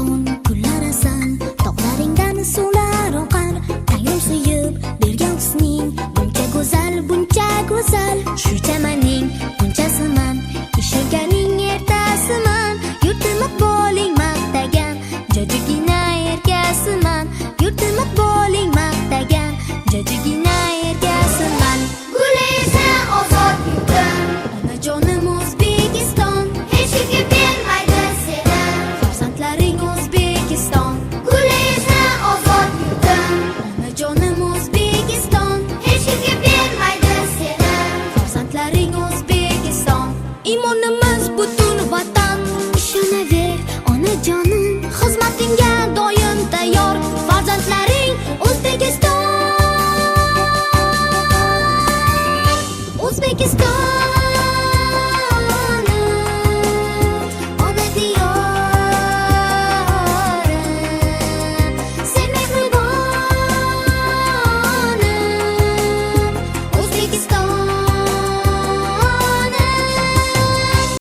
yomg'irton kunlar asal, tog'laringdan suvlar oqar. Tangrim suyib bergan husning buncha go'zal, buncha go'zal. Shu chamaning bunchasiman, ishonganing ertasiman. Yurtni maqboling maqtagan, jo'jigina